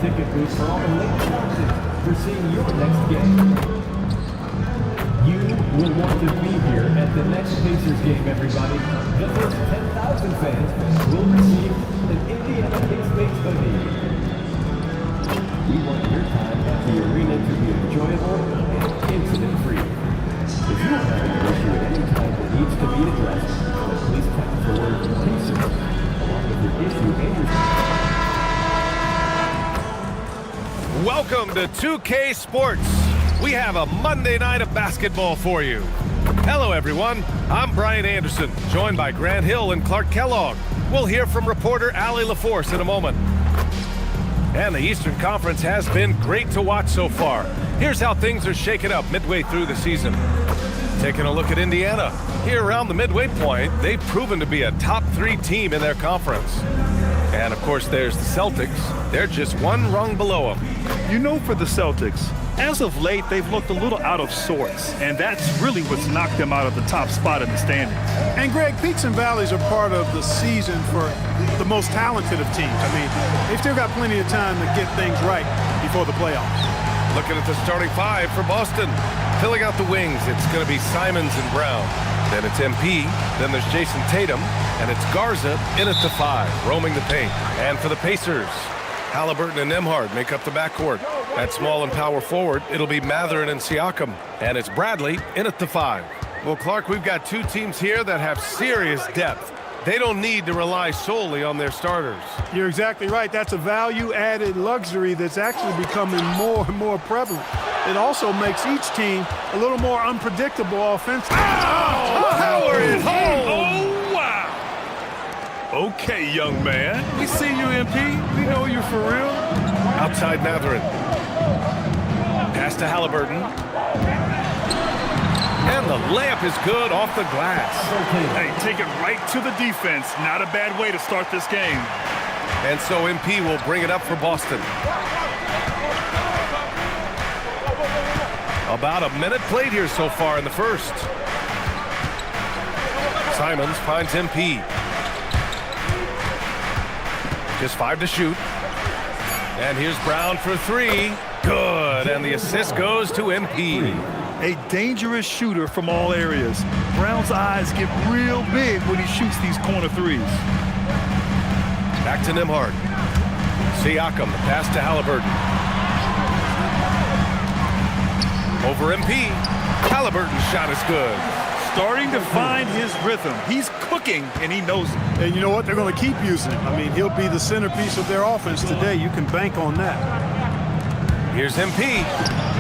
ticket booth for all the late charges for seeing your next game. You will want to be here at the next Pacers game, everybody. The first 10,000 fans will receive an Indiana Pace-based hoodie. We want your time at the arena to be enjoyable and incident-free. If you have an issue at any time that needs to be addressed, then please text the word Pacers along with your issue and your... Welcome to 2K Sports. We have a Monday night of basketball for you. Hello, everyone. I'm Brian Anderson, joined by Grant Hill and Clark Kellogg. We'll hear from reporter Allie LaForce in a moment. And the Eastern Conference has been great to watch so far. Here's how things are shaking up midway through the season. Taking a look at Indiana. Here around the midway point, they've proven to be a top 3 team in their conference. And, of course, there's the Celtics. They're just one rung below them. You know, for the Celtics, as of late, they've looked a little out of sorts, and that's really what's knocked them out of the top spot in the standings. And, Greg, peaks and valleys are part of the season for the most talented of teams. I mean, they've still got plenty of time to get things right before the playoffs. Looking at the starting 5 for Boston. Filling out the wings, it's going to be Simons and Brown. Then it's MP, then there's Jason Tatum, and it's Garza in at the 5, roaming the paint. And for the Pacers, Halliburton and Nembhard make up the backcourt. At small and power forward, it'll be Mathurin and Siakam. And it's Bradley in at the 5. Well, Clark, we've got 2 teams here that have serious depth. They don't need to rely solely on their starters. You're exactly right. That's a value-added luxury that's actually becoming more and more prevalent. It also makes each team a little more unpredictable offensively. Oh, power is home! Oh, wow! Okay, young man. We see you, MP. We know you're for real. Outside Mathurin. Pass to Halliburton. And the layup is good off the glass. Hey, take it right to the defense. Not a bad way to start this game. And so MP will bring it up for Boston. About a minute played here so far in the first. Simons finds MP. Just 5 to shoot. And here's Brown for 3. Good. And the assist goes to MP. A dangerous shooter from all areas. Brown's eyes get real big when he shoots these corner threes. Back to Nembhard. Siakam, the pass to Halliburton. Over MP. Halliburton's shot is good. Starting to find his rhythm. He's cooking, and he knows it. And you know what? They're going to keep using him. I mean, he'll be the centerpiece of their offense today. You can bank on that. Here's MP.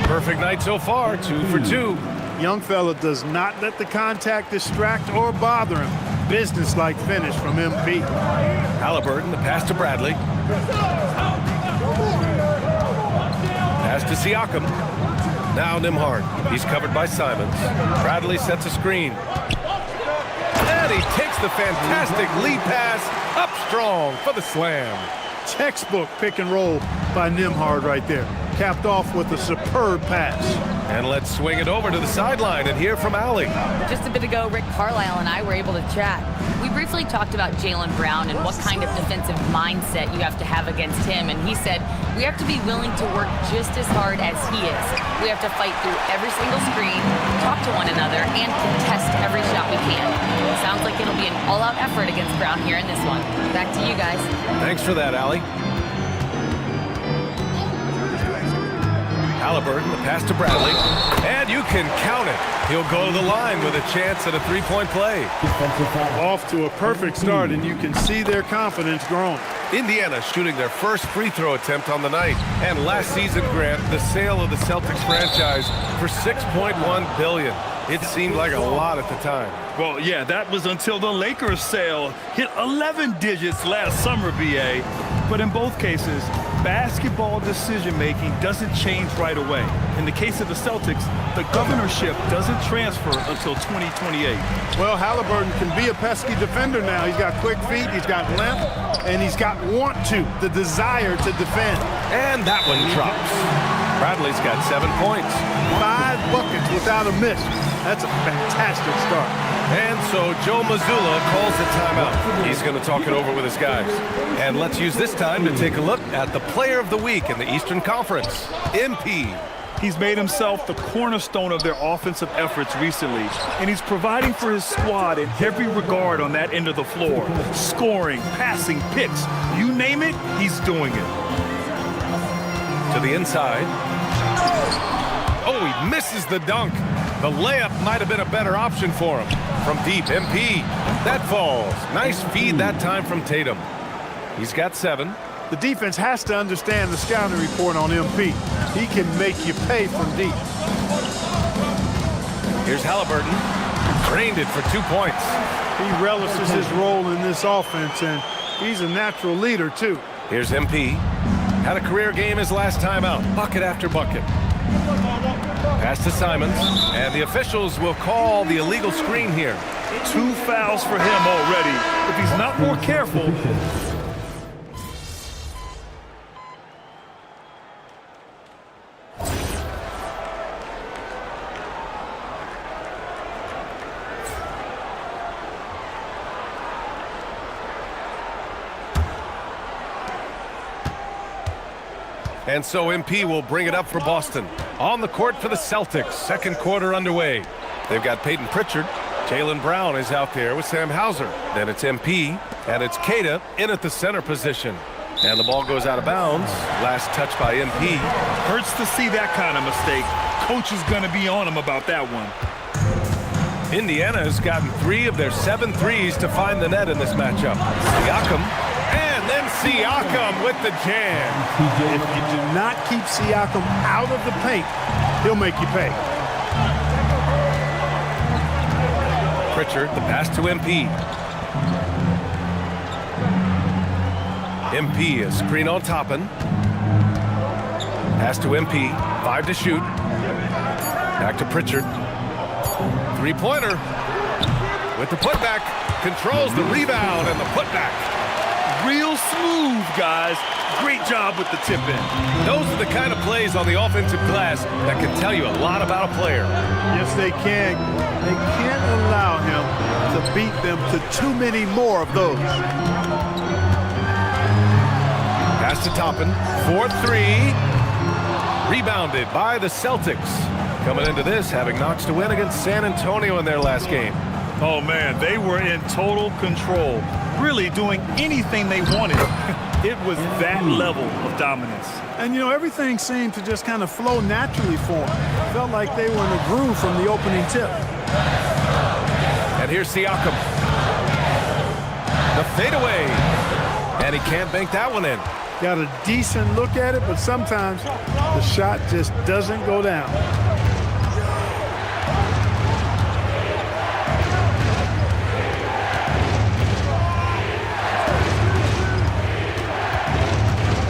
Perfect night so far, 2 for 2. Young fella does not let the contact distract or bother him. Business-like finish from MP. Halliburton, the pass to Bradley. Pass to Siakam. Now Nembhard. He's covered by Simons. Bradley sets a screen. And he takes the fantastic lead pass up strong for the slam. Textbook pick and roll by Nembhard right there. Capped off with a superb pass. And let's swing it over to the sideline and hear from Allie. Just a bit ago, Rick Carlisle and I were able to chat. We briefly talked about Jaylen Brown and what kind of defensive mindset you have to have against him. And he said, we have to be willing to work just as hard as he is. We have to fight through every single screen, talk to one another, and contest every shot we can. It sounds like it'll be an all-out effort against Brown here in this one. Back to you guys. Thanks for that, Allie. Halliburton, the pass to Bradley, and you can count it. He'll go to the line with a chance at a 3-point play. Off to a perfect start, and you can see their confidence growing. Indiana shooting their first free throw attempt on the night. And last season, Grant, the sale of the Celtics franchise for $6.1 billion. It seemed like a lot at the time. Well, yeah, that was until the Lakers sale hit 11 digits last summer, BA. But in both cases, basketball decision-making doesn't change right away. In the case of the Celtics, the governorship doesn't transfer until 2028. Well, Halliburton can be a pesky defender now. He's got quick feet, he's got length, and he's got want to, the desire to defend. And that one drops. Bradley's got 7 points. 5 buckets without a miss. That's a fantastic start. And so Joe Mazzulla calls the timeout. He's going to talk it over with his guys. And let's use this time to take a look at the player of the week in the Eastern Conference, MP. He's made himself the cornerstone of their offensive efforts recently, and he's providing for his squad in every regard on that end of the floor. Scoring, passing, picks, you name it, he's doing it. To the inside. Oh, he misses the dunk. The layup might have been a better option for him. From deep, MP. That falls. Nice feed that time from Tatum. He's got 7. The defense has to understand the scouting report on MP. He can make you pay from deep. Here's Halliburton. Drained it for 2 points. He relishes his role in this offense, and he's a natural leader, too. Here's MP. Had a career game his last time out. Bucket after bucket. Pass to Simons. And the officials will call the illegal screen here. 2 fouls for him already. If he's not more careful. And so MP will bring it up for Boston. On the court for the Celtics. Second quarter underway. They've got Peyton Pritchard. Jaylen Brown is out there with Sam Hauser. Then it's MP, and it's Keita in at the center position. And the ball goes out of bounds. Last touch by MP. Hurts to see that kind of mistake. Coach is going to be on him about that one. Indiana has gotten 3 of their 7 threes to find the net in this matchup. Siakam, and then Siakam with the jam. If you do not keep Siakam out of the paint, he'll make you pay. Pritchard, the pass to MP. MP, a screen on Toppin. Pass to MP, 5 to shoot. Back to Pritchard. 3-pointer with the putback. Controls the rebound and the putback. Real smooth, guys. Great job with the tip-in. Those are the kind of plays on the offensive glass that can tell you a lot about a player. Yes, they can. They can't allow him to beat them to too many more of those. Pass to Toppin. 4-3. Rebounded by the Celtics. Coming into this, having notched a win against San Antonio in their last game. Oh, man, they were in total control. Really doing anything they wanted. It was that level of dominance. And, you know, everything seemed to just kind of flow naturally for them. Felt like they were in a groove from the opening tip. And here's Siakam. The fadeaway. And he can't bank that one in. Got a decent look at it, but sometimes the shot just doesn't go down.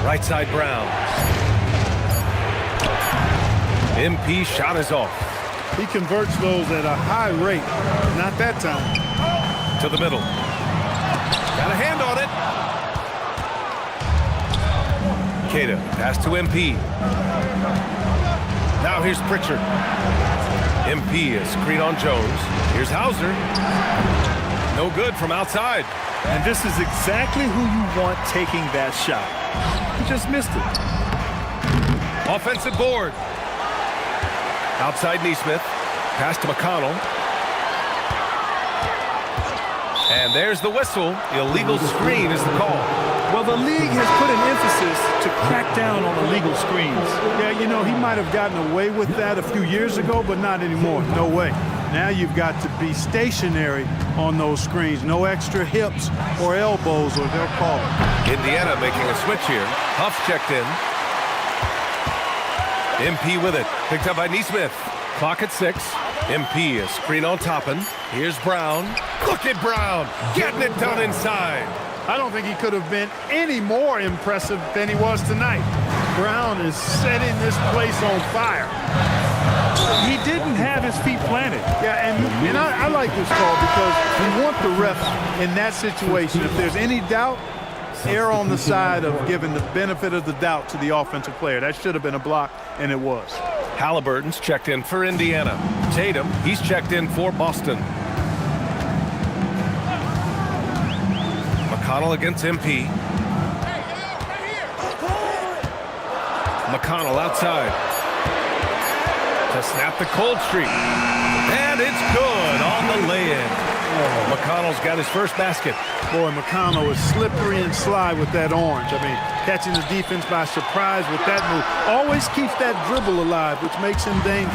Right side Brown. MP shot is off. He converts those at a high rate. Not that time. To the middle. Got a hand on it. Keita, pass to MP. Now here's Pritchard. MP, a screen on Jones. Here's Hauser. No good from outside. And this is exactly who you want taking that shot. He just missed it. Offensive board. Outside Neesmith. Pass to McConnell. And there's the whistle. Illegal screen is the call. Well, the league has put an emphasis to crack down on illegal screens. Yeah, you know, he might have gotten away with that a few years ago, but not anymore. No way. Now you've got to be stationary on those screens. No extra hips or elbows, or they'll call it. Indiana making a switch here. Huff's checked in. MP with it. Picked up by Neesmith. Clock at 6. MP, a screen on Toppin. Here's Brown. Look at Brown. Getting it done inside. I don't think he could have been any more impressive than he was tonight. Brown is setting this place on fire. He didn't have his feet planted. Yeah, and I like this call because you want the ref in that situation. If there's any doubt, err on the side of giving the benefit of the doubt to the offensive player. That should have been a block, and it was. Halliburton's checked in for Indiana. Tatum, he's checked in for Boston. McConnell against MP. McConnell outside to snap the cold streak. And it's good on the lay-in. McConnell's got his first basket. Boy, McConnell is slippery and sly with that orange. I mean, catching the defense by surprise with that move. Always keeps that dribble alive, which makes him dangerous.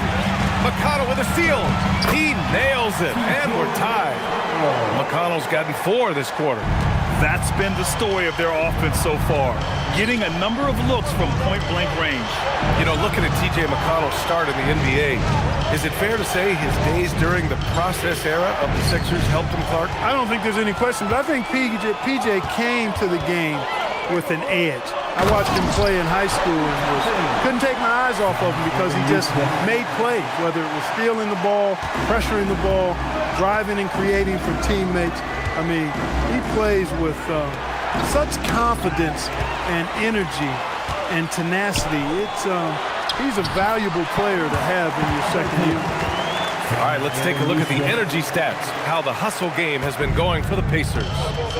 McConnell with a steal. He nails it, and we're tied. McConnell's gotten 4 this quarter. That's been the story of their offense so far, getting a number of looks from point-blank range. You know, looking at T.J. McConnell's start in the NBA, is it fair to say his days during the process era of the Sixers helped him, Clark? I don't think there's any question, but I think PJ came to the game with an edge. I watched him play in high school and couldn't take my eyes off of him because he just made plays, whether it was stealing the ball, pressuring the ball, driving and creating for teammates. I mean, he plays with such confidence and energy and tenacity. He's a valuable player to have in your second year. All right, let's take a look at the energy stats, how the hustle game has been going for the Pacers.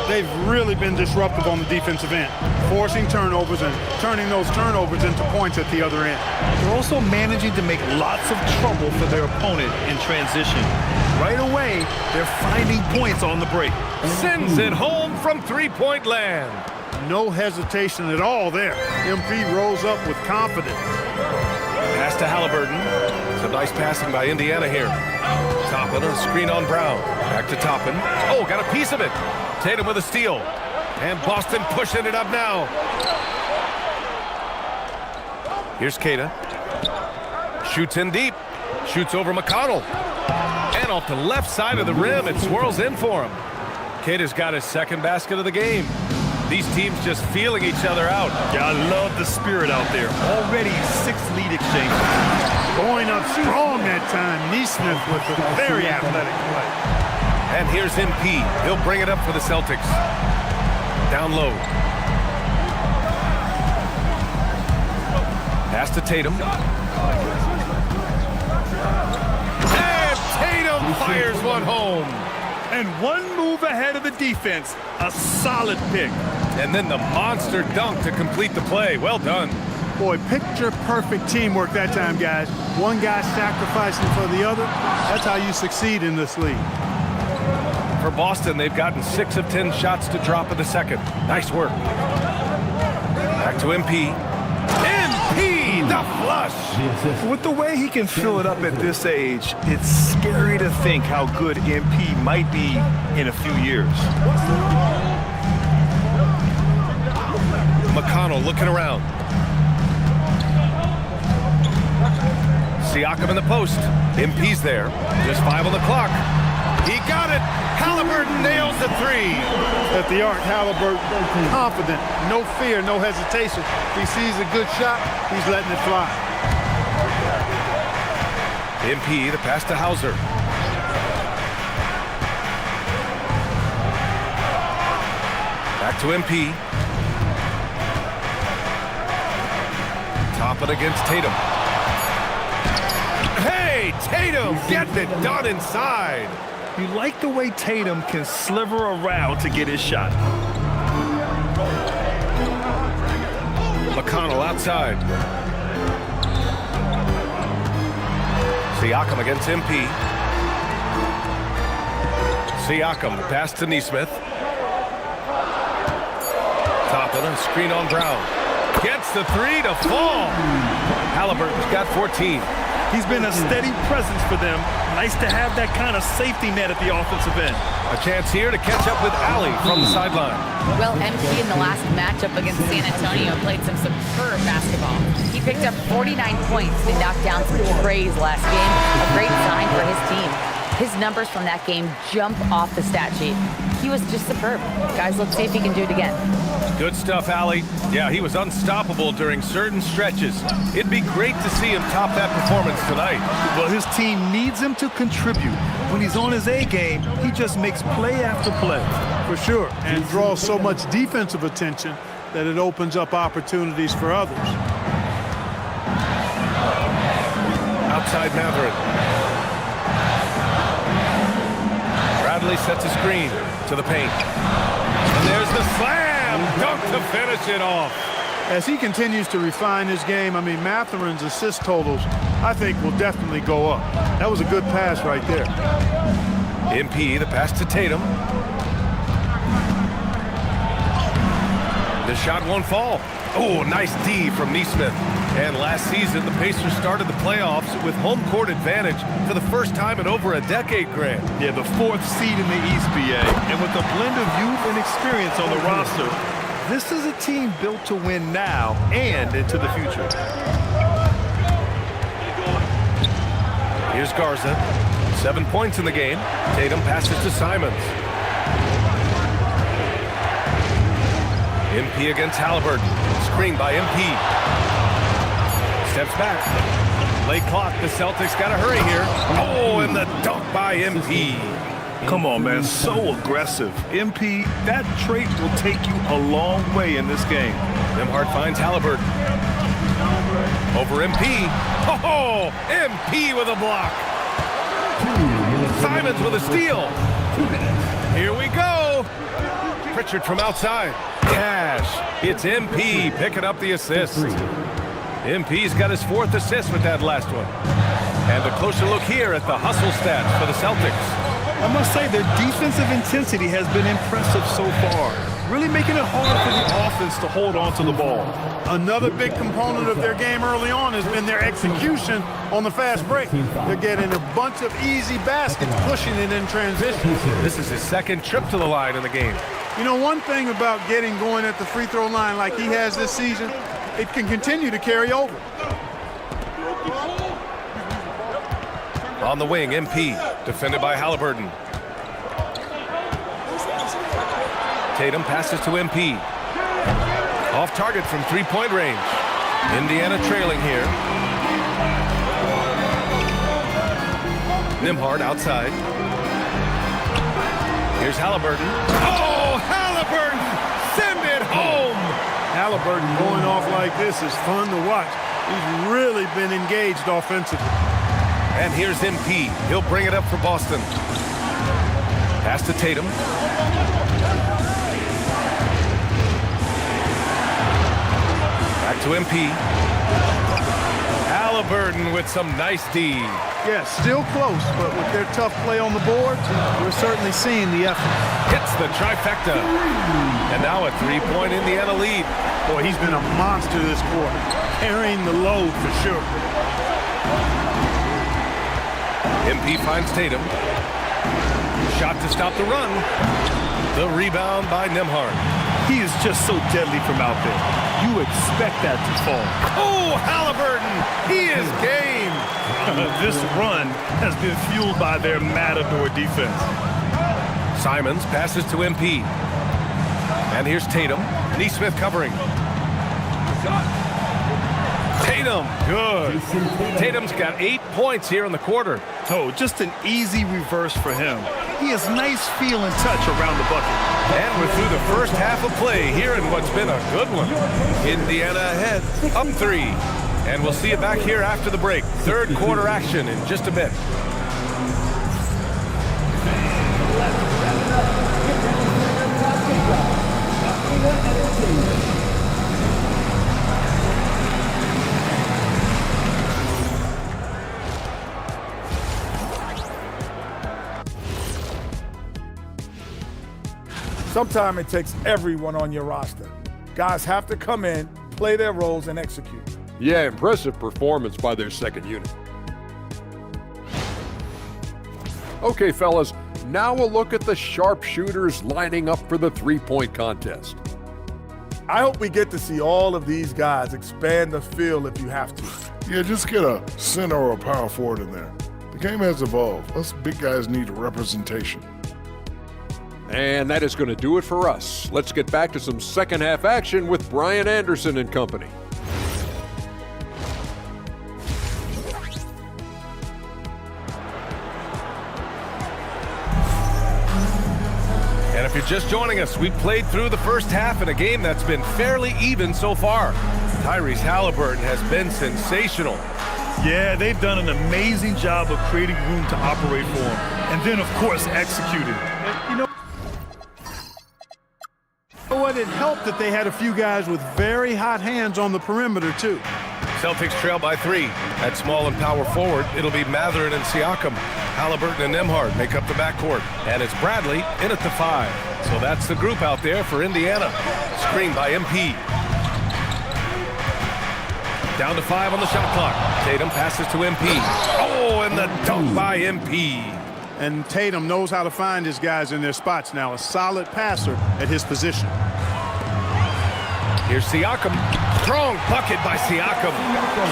They've really been disruptive on the defensive end, forcing turnovers and turning those turnovers into points at the other end. They're also managing to make lots of trouble for their opponent in transition. Right away, they're finding points on the break. Sends it home from three-point land. No hesitation at all there. MP rose up with confidence. Pass to Halliburton. Some nice passing by Indiana here. Toppin, a screen on Brown. Back to Toppin. Oh, got a piece of it. Tatum with a steal. And Boston pushing it up now. Here's Keita. Shoots in deep. Shoots over McConnell. And off the left side of the rim, it swirls in for him. Keita's got his second basket of the game. These teams just feeling each other out. Yeah, I love the spirit out there. Already 6 lead exchanges. Going up strong that time. Neesmith with a very athletic play. And here's MP. He'll bring it up for the Celtics. Down low. Pass to Tatum. And Tatum fires one home. And one move ahead of the defense. A solid pick. And then the monster dunk to complete the play. Well done. Boy, picture-perfect teamwork that time, guys. One guy sacrificing for the other. That's how you succeed in this league. For Boston, they've gotten 6 of 10 shots to drop in the second. Nice work. Back to MP. MP, the flush. With the way he can fill it up at this age, it's scary to think how good MP might be in a few years. McConnell looking around. Siakam in the post. MP's there. Just 5 on the clock. He got it. Halliburton nails the 3. At the arc, Halliburton, confident, no fear, no hesitation. He sees a good shot, he's letting it fly. MP, the pass to Hauser. Back to MP. Toppin against Tatum. Hey, Tatum getting it done inside. You like the way Tatum can sliver around to get his shot. McConnell outside. Siakam against MP. Siakam, the pass to Neesmith. Toppin, a screen on Brown. Gets the 3 to fall. Halliburton's got 14. He's been a steady presence for them. Nice to have that kind of safety net at the offensive end. A chance here to catch up with Allie from the sideline. Well, MP in the last matchup against San Antonio played some superb basketball. He picked up 49 points and knocked down some trays last game. A great sign for his team. His numbers from that game jump off the stat sheet. He was just superb. Guys, let's see if he can do it again. Good stuff, Allie. Yeah, he was unstoppable during certain stretches. It'd be great to see him top that performance tonight. Well, his team needs him to contribute. When he's on his A game, he just makes play after play. For sure, and draws so much defensive attention that it opens up opportunities for others. Outside Matherin. Bradley sets a screen to the paint. And there's the slam dunk to finish it off. As he continues to refine his game, I mean, Matherin's assist totals, I think, will definitely go up. That was a good pass right there. MP, the pass to Tatum. The shot won't fall. Oh, nice D from Neesmith. And last season, the Pacers started the playoffs with home court advantage for the first time in over a decade, Grant. Yeah, the 4th seed in the East, BA. And with a blend of youth and experience on the roster, this is a team built to win now and into the future. Here's Garza. 7 points in the game. Tatum passes to Simons. MP against Halliburton. Screen by MP. Steps back. Late clock. The Celtics got to hurry here. Oh, and the dunk by MP. Come on, man. So aggressive. MP, that trait will take you a long way in this game. Nembhard finds Halliburton. Over MP. Oh, MP with a block. Simons with a steal. Here we go. Pritchard from outside. Cash. It's MP picking up the assist. MP's got his 4th assist with that last one. And a closer look here at the hustle stats for the Celtics. I must say their defensive intensity has been impressive so far, really making it hard for the offense to hold on to the ball. Another big component of their game early on has been their execution on the fast break. They're getting a bunch of easy baskets, pushing it in transition. This is his 2nd trip to the line in the game. You know, one thing about getting going at the free throw line like he has this season, it can continue to carry over. On the wing, MP, defended by Halliburton. Tatum passes to MP. Off target from 3-point range. Indiana trailing here. Nembhard outside. Here's Halliburton. Oh, Halliburton! Send it home! Halliburton going off like this is fun to watch. He's really been engaged offensively. And here's MP. He'll bring it up for Boston. Pass to Tatum. Back to MP. Halliburton with some nice D. Yeah, still close, but with their tough play on the board, we're certainly seeing the effort. Hits the trifecta. And now a 3-point Indiana lead. Boy, he's been a monster this quarter, carrying the load for sure. MP finds Tatum. Shot to stop the run. The rebound by Nembhard. He is just so deadly from out there. You expect that to fall. Oh, Halliburton! He is game! This run has been fueled by their matador defense. Simons passes to MP. And here's Tatum. Neesmith covering. Tatum, good. Tatum's got 8 points here in the quarter. Oh, just an easy reverse for him. He has nice feel and touch around the bucket. And we're through the first half of play here in what's been a good one. Indiana ahead, up 3. And we'll see you back here after the break. 3rd quarter action in just a bit. Sometimes it takes everyone on your roster. Guys have to come in, play their roles, and execute. Yeah, impressive performance by their second unit. Okay, fellas, now a look at the sharpshooters lining up for the three-point contest. I hope we get to see all of these guys expand the field if you have to. Yeah, just get a center or a power forward in there. The game has evolved. Us big guys need representation. And that is going to do it for us. Let's get back to some second half action with Brian Anderson and company. And if you're just joining us, we played through the first half in a game that's been fairly even so far. Tyrese Halliburton has been sensational. Yeah, they've done an amazing job of creating room to operate for him. And then, of course, executing. You know, it helped that they had a few guys with very hot hands on the perimeter, too. Celtics trail by 3. At small and power forward, it'll be Matherin and Siakam. Halliburton and Nembhard make up the backcourt. And it's Bradley in at the 5. So that's the group out there for Indiana. Screen by MP. Down to 5 on the shot clock. Tatum passes to MP. Oh, and the dunk by MP. And Tatum knows how to find his guys in their spots now. A solid passer at his position. Here's Siakam. Strong bucket by Siakam.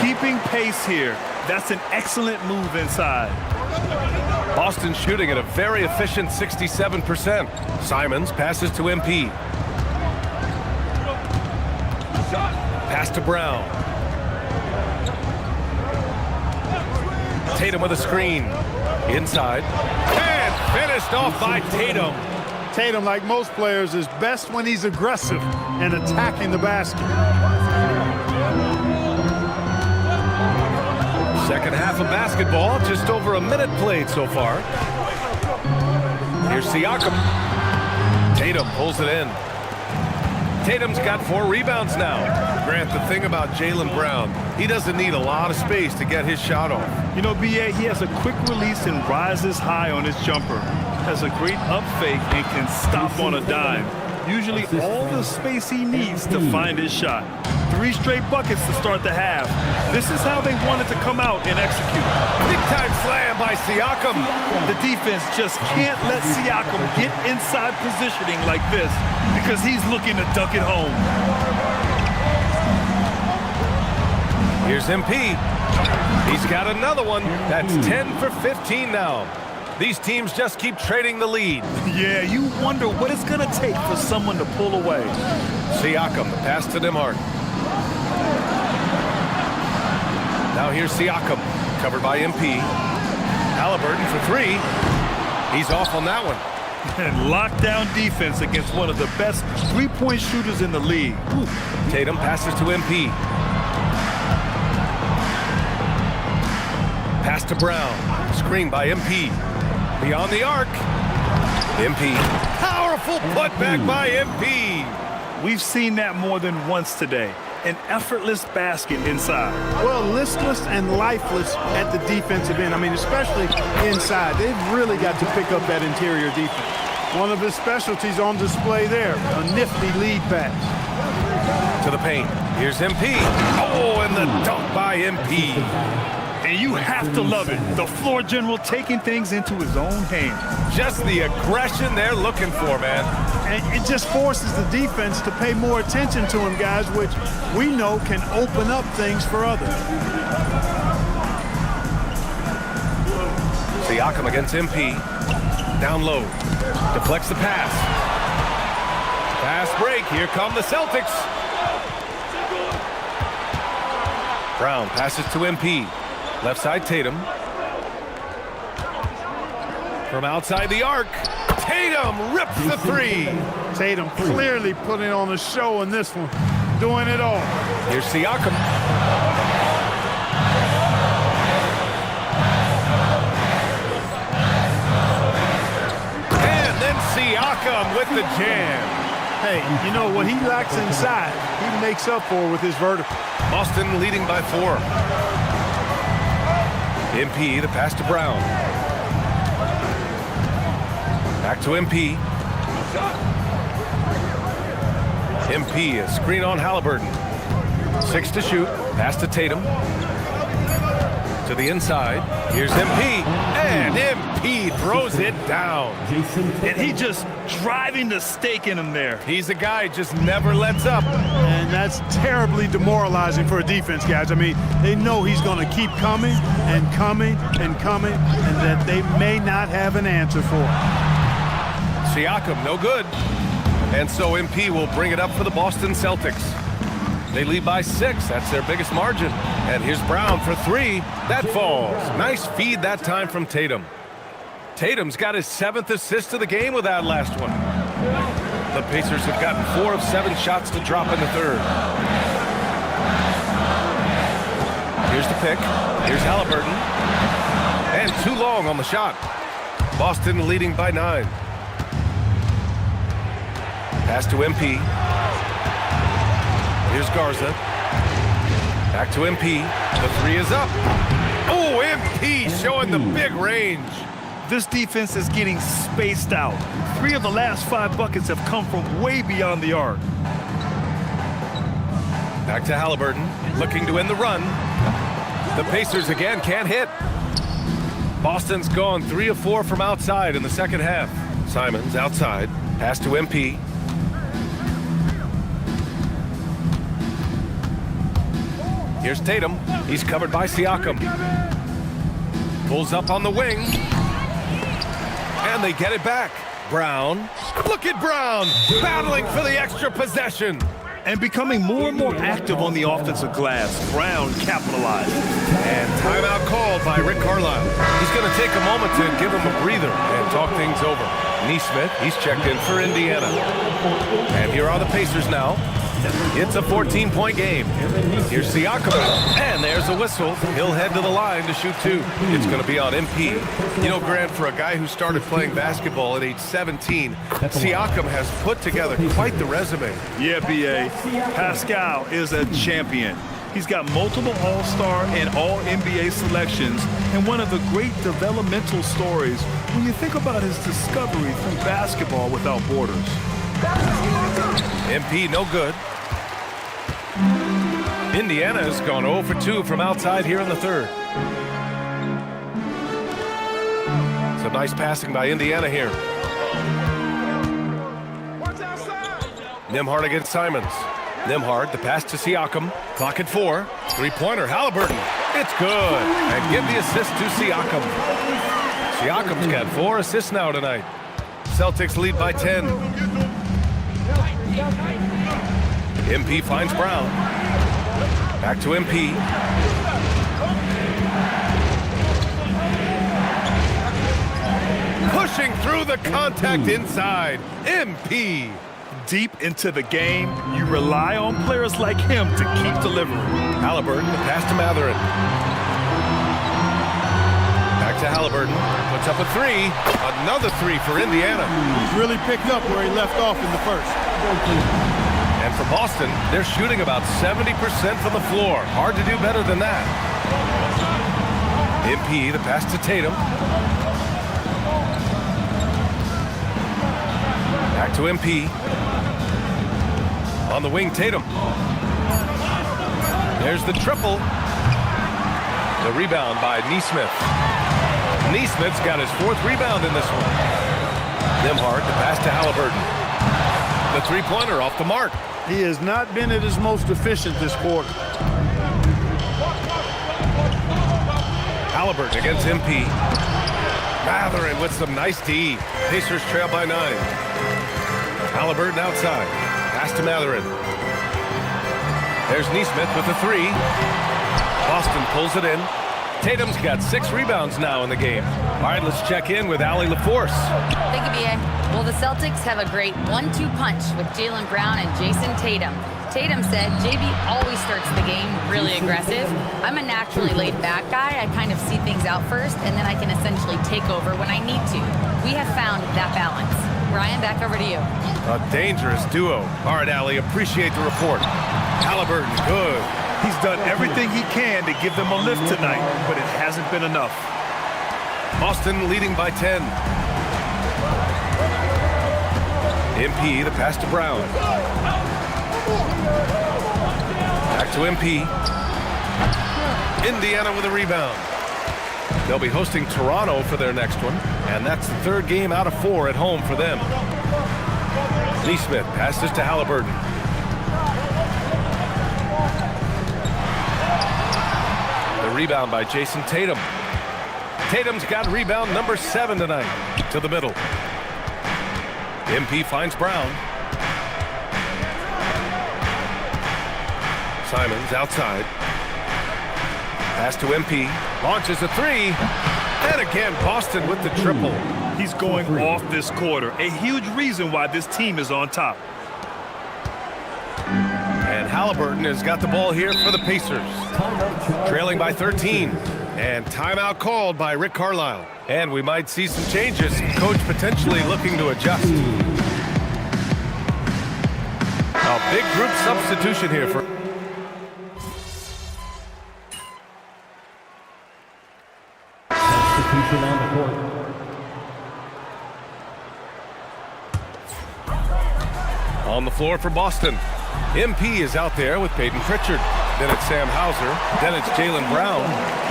Keeping pace here. That's an excellent move inside. Boston shooting at a very efficient 67%. Simons passes to MP. Pass to Brown. Tatum with a screen. Inside. And finished off by Tatum. Tatum, like most players, is best when he's aggressive and attacking the basket. Second half of basketball, just over a minute played so far. Here's Siakam. Tatum pulls it in. Tatum's got 4 rebounds now. Grant, the thing about Jaylen Brown, he doesn't need a lot of space to get his shot off. You know, B.A., he has a quick release and rises high on his jumper. Has a great up fake and can stop on a dime. Usually all the space he needs to find his shot. 3 straight buckets to start the half. This is how they wanted to come out and execute. Big time slam by Siakam. The defense just can't let Siakam get inside positioning like this because he's looking to dunk it home. Here's MP. He's got another one. That's 10 for 15 now. These teams just keep trading the lead. Yeah, you wonder what it's going to take for someone to pull away. Siakam, the pass to Nembhard. Now here's Siakam, covered by MP. Halliburton for 3. He's off on that one. And lockdown defense against one of the best three-point shooters in the league. Ooh. Tatum passes to MP. Pass to Brown. Screen by MP. Beyond the arc. MP. Powerful putback by MP. We've seen that more than once today. An effortless basket inside. Well, listless and lifeless at the defensive end. I mean, especially inside. They've really got to pick up that interior defense. One of his specialties on display there. A nifty lead pass. To the paint. Here's MP. Oh, and the dunk by MP. And you have to love it. The floor general taking things into his own hands. Just the aggression they're looking for, man. And it just forces the defense to pay more attention to him, guys, which we know can open up things for others. Siakam against MP. Down low. Deflects the pass. Fast break. Here come the Celtics. Brown passes to MP. Left side Tatum. From outside the arc, Tatum rips the 3. Tatum clearly putting on a show in this one. Doing it all. Here's Siakam. And then Siakam with the jam. Hey, you know, what he lacks inside, he makes up for with his vertical. Boston leading by 4. MP, the pass to Brown. Back to MP. MP, a screen on Halliburton. 6 to shoot. Pass to Tatum. To the inside. Here's MP. And MP throws it down. And he just driving the stake in him there. He's a guy just never lets up. And that's terribly demoralizing for a defense, guys. I mean, they know he's going to keep coming and coming and coming, and that they may not have an answer for it. Siakam, no good. And so MP will bring it up for the Boston Celtics. They lead by 6. That's their biggest margin. And here's Brown for 3. That falls. Nice feed that time from Tatum. Tatum's got his 7th assist of the game with that last one. The Pacers have gotten 4 of 7 shots to drop in the 3rd. Here's the pick. Here's Halliburton. And too long on the shot. Boston leading by 9. Pass to MP. Here's Garza. Back to MP. The three is up. Oh, MP showing the big range. This defense is getting spaced out. 3 of the last 5 buckets have come from way beyond the arc. Back to Halliburton, looking to end the run. The Pacers again can't hit. Boston's gone 3 of 4 from outside in the second half. Simons outside, pass to MP. Here's Tatum. He's covered by Siakam. Pulls up on the wing. And they get it back. Brown. Look at Brown battling for the extra possession. And becoming more and more active on the offensive glass. Brown capitalized. And timeout called by Rick Carlisle. He's going to take a moment to give him a breather and talk things over. Neesmith, he's checked in for Indiana. And here are the Pacers now. It's a 14-point game. Here's Siakam, and there's a whistle. He'll head to the line to shoot 2. It's going to be on MP. You know, Grant, for a guy who started playing basketball at age 17, Siakam has put together quite the resume. Yeah, B.A. Pascal is a champion. He's got multiple All-Star and All-NBA selections, and one of the great developmental stories when you think about his discovery through basketball without borders. MP no good. Indiana has gone 0 for 2 from outside here in the third. Some nice passing by Indiana here. Nembhard against Simons. Nembhard, the pass to Siakam. Clock at 4. Three-pointer, Halliburton. It's good. And give the assist to Siakam. Siakam's got 4 assists now tonight. Celtics lead by 10. MP finds Brown. Back to MP. Pushing through the contact inside. MP. Deep into the game, you rely on players like him to keep delivering. Halliburton, the pass to Matherin. Back to Halliburton. Puts up a 3. Another 3 for Indiana. He's really picked up where he left off in the first. And for Boston, they're shooting about 70% from the floor. Hard to do better than that. MP, the pass to Tatum. Back to MP. On the wing, Tatum. There's the triple. The rebound by Neesmith. Neesmith's got his 4th rebound in this one. Nembhard, the pass to Halliburton. The three-pointer off the mark. He has not been at his most efficient this quarter. Halliburton against MP. Matherin with some nice D. Pacers trail by 9. Halliburton outside. Pass to Matherin. There's Neesmith with the 3. Boston pulls it in. Tatum's got 6 rebounds now in the game. All right, let's check in with Allie LaForce. Thank you, B.A. Well, the Celtics have a great 1-2 punch with Jaylen Brown and Jason Tatum. Tatum said, JB always starts the game really aggressive. I'm a naturally laid-back guy. I kind of see things out first, and then I can essentially take over when I need to. We have found that balance. Brian, back over to you. A dangerous duo. All right, Allie, appreciate the report. Halliburton, good. He's done everything he can to give them a lift tonight, but it hasn't been enough. Boston leading by 10. MP, the pass to Brown. Back to MP. Indiana with a rebound. They'll be hosting Toronto for their next one, and that's the 3rd game out of 4 at home for them. Neesmith passes to Halliburton. The rebound by Jason Tatum. Tatum's got rebound number 7 tonight. To the middle. MP finds Brown. Simons outside. Pass to MP. Launches a 3. And again, Boston with the triple. He's going off this quarter. A huge reason why this team is on top. And Halliburton has got the ball here for the Pacers. Trailing by 13. And timeout called by Rick Carlisle. And we might see some changes. Coach potentially looking to adjust. A A big group substitution here for... Substitution on the court. On the floor for Boston. MP is out there with Peyton Pritchard. Then it's Sam Hauser. Then it's Jaylen Brown.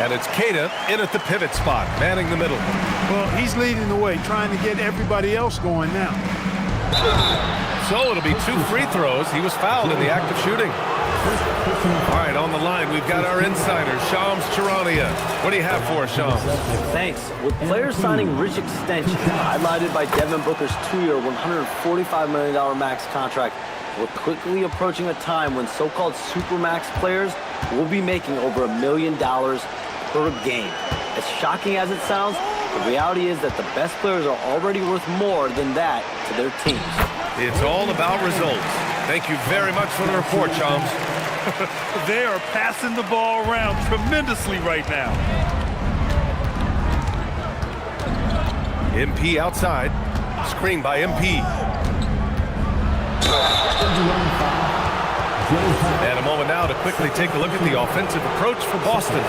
And it's Keita in at the pivot spot, manning the middle. Well, he's leading the way, trying to get everybody else going now. So it'll be 2 free throws. He was fouled in the act of shooting. All right, on the line, we've got our insider, Shams Charania. What do you have for us, Shams? Thanks. With players signing rich extensions, highlighted by Devin Booker's 2-year, $145 million max contract, we're quickly approaching a time when so-called supermax players will be making over $1 million per game. As shocking as it sounds, the reality is that the best players are already worth more than that to their teams. It's all about results. Thank you very much for the report, Shams. They are passing the ball around tremendously right now. MP outside. Screen by MP. And a moment now to quickly take a look at the offensive approach for Boston.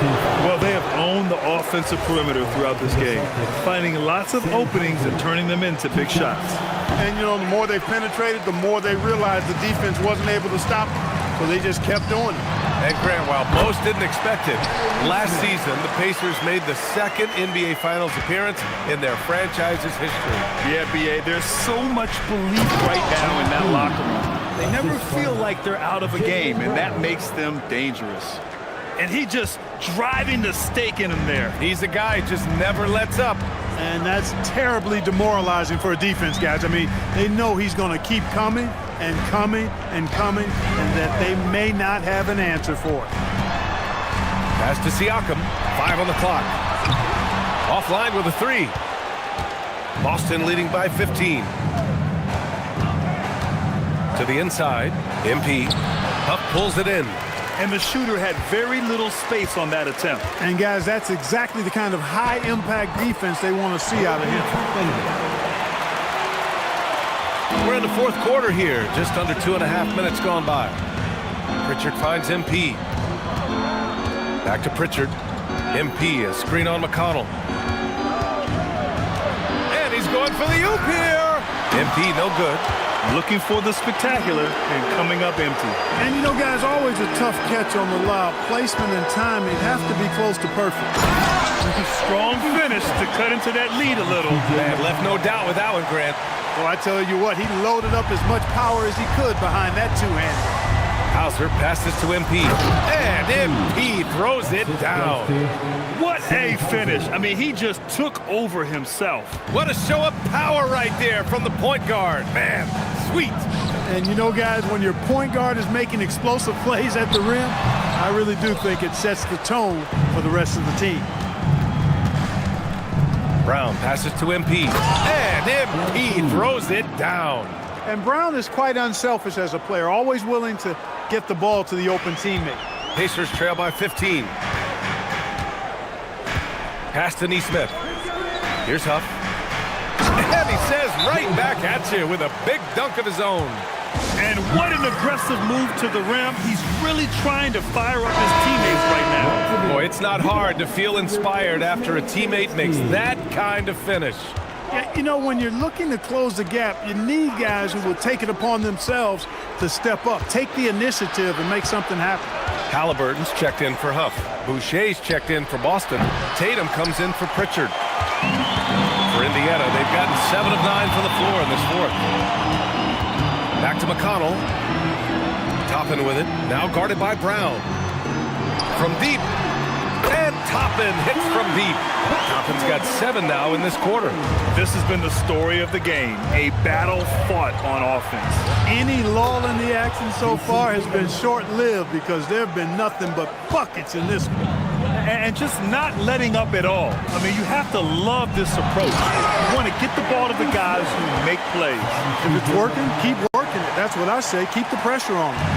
Well, they have owned the offensive perimeter throughout this game, finding lots of openings and turning them into big shots. And, you know, the more they penetrated, the more they realized the defense wasn't able to stop them. So they just kept doing it. And Grant, while most didn't expect it, last season the Pacers made the second NBA Finals appearance in their franchise's history. Yeah, B.A., there's so much belief right now in that locker room. They never feel like they're out of a game, and that makes them dangerous. And he just driving the stake in him there. He's a guy who just never lets up. And that's terribly demoralizing for a defense, guys. I mean, they know he's going to keep coming and coming and coming, and that they may not have an answer for it. Pass to Siakam, 5 on the clock. Offline with a 3. Boston leading by 15. To the inside, MP. Huff pulls it in. And the shooter had very little space on that attempt. And, guys, that's exactly the kind of high-impact defense they want to see out of him. We're in the fourth quarter here, just under 2.5 minutes gone by. Pritchard finds MP. Back to Pritchard. MP, a screen on McConnell. And he's going for the oop here. MP, no good. Looking for the spectacular and coming up empty. And, you know, guys, always a tough catch on the lob. Placement and timing have to be close to perfect. Strong finish to cut into that lead a little. Man, left no doubt with that one, Grant. Well, I tell you what, he loaded up as much power as he could behind that two-hander. Hauser passes to MP. And MP throws it down. What a finish. I mean, he just took over himself. What a show of power right there from the point guard. Man, sweet. And you know, guys, when your point guard is making explosive plays at the rim, I really do think it sets the tone for the rest of the team. Brown passes to MP. And MP throws it down. And Brown is quite unselfish as a player, always willing to get the ball to the open teammate. Pacers trail by 15. Pass to Nesmith. Here's Huff. And he says right back at you with a big dunk of his own. And what an aggressive move to the rim. He's really trying to fire up his teammates right now. Boy, it's not hard to feel inspired after a teammate makes that kind of finish. Yeah, you know, when you're looking to close the gap, you need guys who will take it upon themselves to step up, take the initiative, and make something happen. Halliburton's checked in for Huff. Boucher's checked in for Boston. Tatum comes in for Pritchard. For Indiana, they've gotten 7 of 9 from the floor in this fourth. Back to McConnell. Toppin with it. Now guarded by Brown. From deep. And Toppin hits from deep. Toppin's got 7 now in this quarter. This has been the story of the game. A battle fought on offense. Any lull in the action so far has been short-lived because there have been nothing but buckets in this one. And just not letting up at all. I mean, you have to love this approach. You want to get the ball to the guys who make plays. If it's working, keep working it. That's what I say. Keep the pressure on them.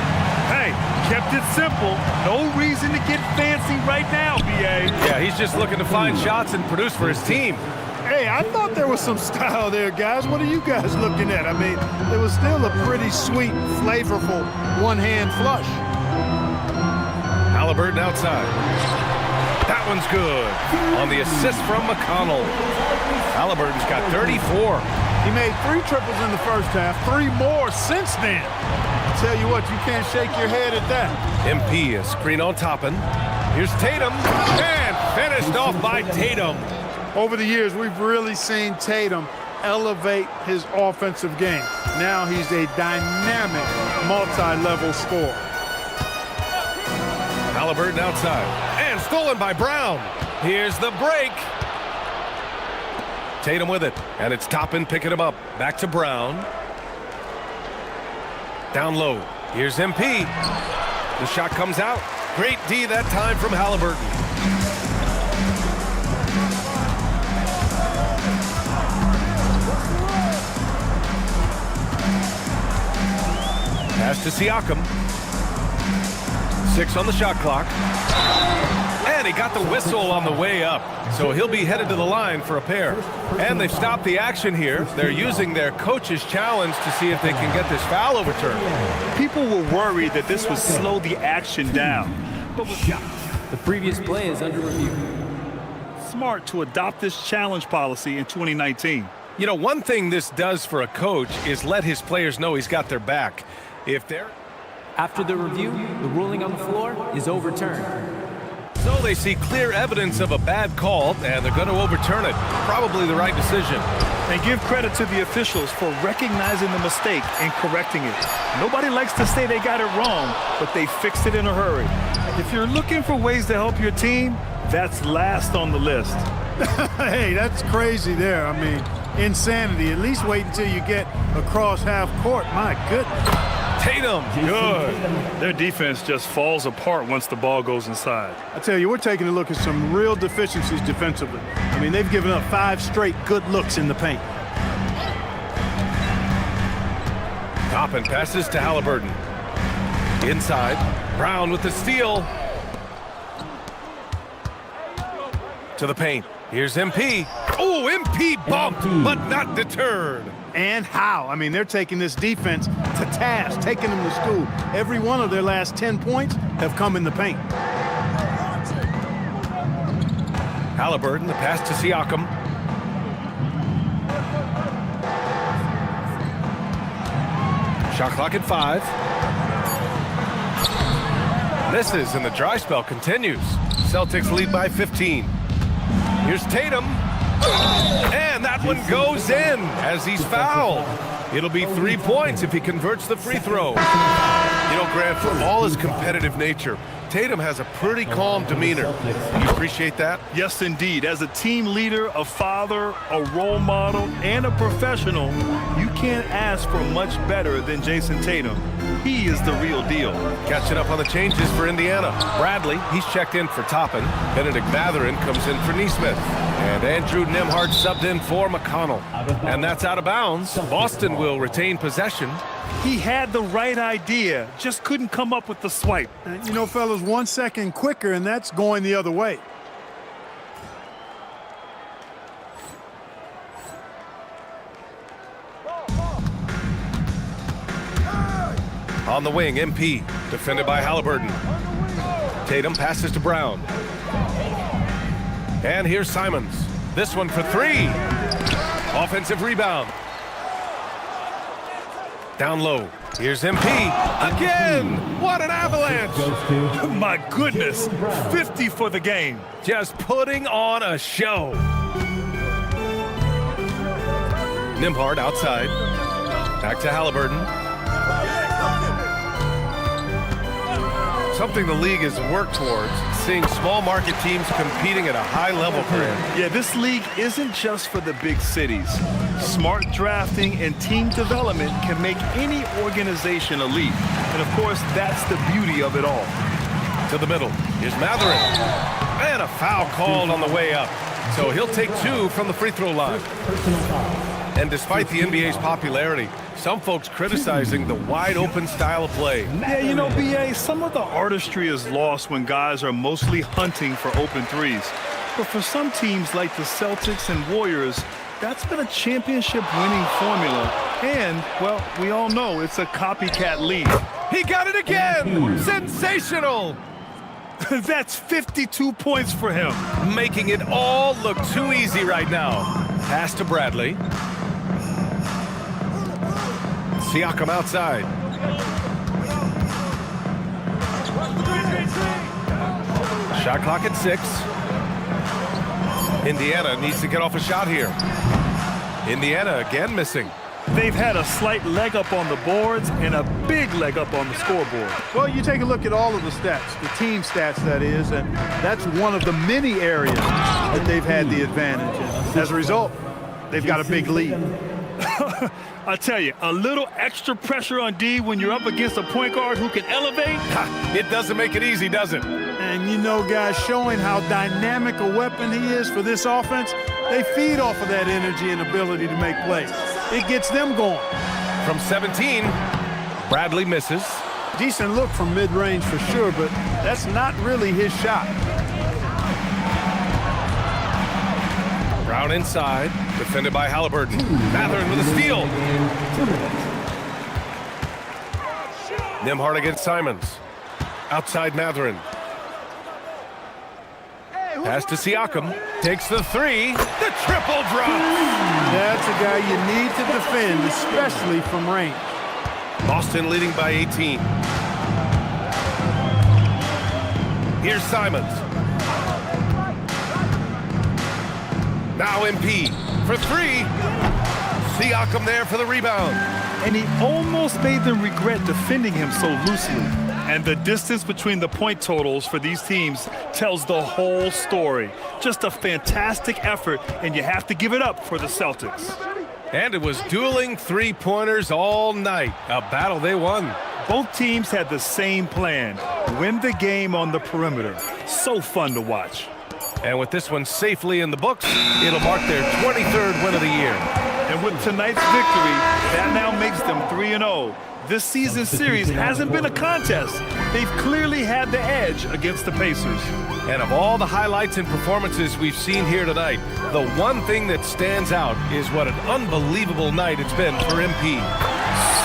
Hey, kept it simple. No reason to get fancy right now, B.A. Yeah, he's just looking to find shots and produce for his team. Hey, Hey, I thought there was some style there, guys. What are you guys looking at? I mean, it was still a pretty sweet, flavorful one-hand flush. Halliburton outside. That one's good. On the assist from McConnell. Halliburton's got 34. He made 3 triples in the first half, 3 more since then. I tell you what, you can't shake your head at that. MP, a screen on Toppin. Here's Tatum, and finished off by Tatum. Over the years, we've really seen Tatum elevate his offensive game. Now he's a dynamic, multi-level scorer. Halliburton outside, and stolen by Brown. Here's the break. Tatum with it, and it's Toppin picking him up. Back to Brown. Down low. Here's MP. The shot comes out. Great D that time from Halliburton. Pass to Siakam. 6 on the shot clock. And he got the whistle on the way up. So he'll be headed to the line for a pair. And they've stopped the action here. They're using their coach's challenge to see if they can get this foul overturned. People were worried that this would slow the action down. But The previous play is under review. smart to adopt this challenge policy in 2019. You know, one thing this does for a coach is let his players know he's got their back. If they're... After the review, the ruling on the floor is overturned. So they see clear evidence of a bad call, and they're going to overturn it. Probably the right decision. And give credit to the officials for recognizing the mistake and correcting it. Nobody likes to say they got it wrong, but they fixed it in a hurry. If you're looking for ways to help your team, that's last on the list. Hey, that's crazy there. I mean, insanity. At least wait until you get across half court. My goodness. Tatum, good. Their defense just falls apart once the ball goes inside. I tell you, we're taking a look at some real deficiencies defensively. I mean, they've given up 5 straight good looks in the paint. Toppin passes to Halliburton. Inside, Brown with the steal. To the paint. Here's MP. Oh, MP bumped, but not deterred. And how? I mean, they're taking this defense to task, taking them to school. Every one of their last 10 points have come in the paint. Halliburton, the pass to Siakam. Shot clock at 5. Misses, and the dry spell continues. Celtics lead by 15. Here's Tatum. And that one goes in as he's fouled. It'll be 3 points if he converts the free throw. You know, Grant, for all his competitive nature, Tatum has a pretty calm demeanor. You appreciate that? Yes, indeed. As a team leader, a father, a role model, and a professional, you can't ask for much better than Jason Tatum. He is the real deal. Catching up on the changes for Indiana. Bradley, he's checked in for Toppin. Benedict Mathurin comes in for Nesmith. And Andrew Nembhard subbed in for McConnell. And that's out of bounds. Boston will retain possession. He had the right idea, just couldn't come up with the swipe. And, you know, fellas, 1 second quicker, and that's going the other way. On the wing, MP, defended by Halliburton. Tatum passes to Brown. And here's Simons. This one for 3. Offensive rebound. Down low. Here's MP. Again! What an avalanche! My goodness, 50 for the game. Just putting on a show. Nembhard outside. Back to Halliburton. Something the league has worked towards, seeing small market teams competing at a high level, Grant. Yeah, this league isn't just for the big cities. Smart drafting and team development can make any organization elite. And of course, that's the beauty of it all. To the middle. Here's Mathurin. And a foul called on the way up. So he'll take 2 from the free throw line. And despite the NBA's popularity, some folks criticizing the wide-open style of play. Yeah, you know, BA, some of the artistry is lost when guys are mostly hunting for open threes. But for some teams like the Celtics and Warriors, that's been a championship-winning formula. And, well, we all know it's a copycat league. He got it again! Sensational! That's 52 points for him. Making it all look too easy right now. Pass to Bradley. Siakam outside. Shot clock at 6. Indiana needs to get off a shot here. Indiana again missing. They've had a slight leg up on the boards and a big leg up on the scoreboard. Well, you take a look at all of the stats, the team stats that is, and that's one of the many areas that they've had the advantage. And as a result, they've got a big lead. I tell you, a little extra pressure on D when you're up against a point guard who can elevate. It doesn't make it easy, does it? And you know, guys, showing how dynamic a weapon he is for this offense, they feed off of that energy and ability to make plays. It gets them going. From 17, Bradley misses. Decent look from mid-range for sure, but that's not really his shot. Brown inside, defended by Halliburton. Mathurin with a steal. Nembhard against Simons. Outside Mathurin. Pass to Siakam. Takes the 3. The triple drop. That's a guy you need to defend, especially from range. Boston leading by 18. Here's Simons. Now MP for 3. Siakam there for the rebound. And he almost made them regret defending him so loosely. And the distance between the point totals for these teams tells the whole story. Just a fantastic effort, and you have to give it up for the Celtics. And it was dueling three-pointers all night. A battle they won. Both teams had the same plan: win the game on the perimeter. So fun to watch. And with this one safely in the books, it'll mark their 23rd win of the year. And with tonight's victory, that now makes them 3-0. This season series hasn't been a contest. They've clearly had the edge against the Pacers. And of all the highlights and performances we've seen here tonight, the one thing that stands out is what an unbelievable night it's been for MP.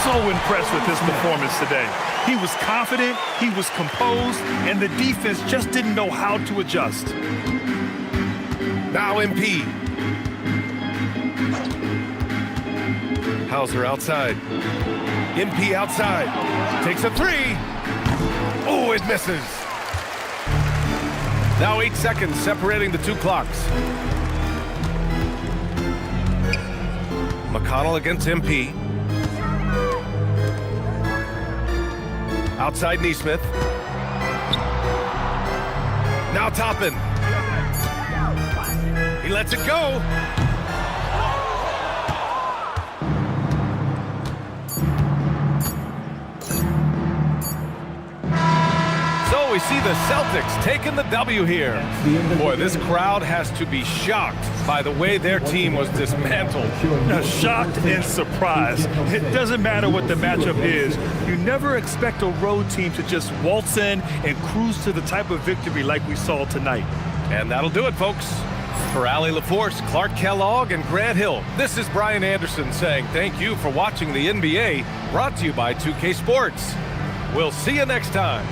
So impressed with his performance today. He was confident, he was composed, and the defense just didn't know how to adjust. Now MP. Hauser outside. MP outside. Takes a 3. Oh, it misses. Now 8 seconds separating the two clocks. McConnell against MP. Outside Neesmith. Now Toppin. He lets it go. So we see the Celtics taking the W here. Boy, this crowd has to be shocked by the way their team was dismantled. Shocked and surprised. It doesn't matter what the matchup is. You never expect a road team to just waltz in and cruise to the type of victory like we saw tonight. And that'll do it, folks. For Allie LaForce, Clark Kellogg, and Grant Hill, this is Brian Anderson saying thank you for watching the NBA, brought to you by 2K Sports. We'll see you next time.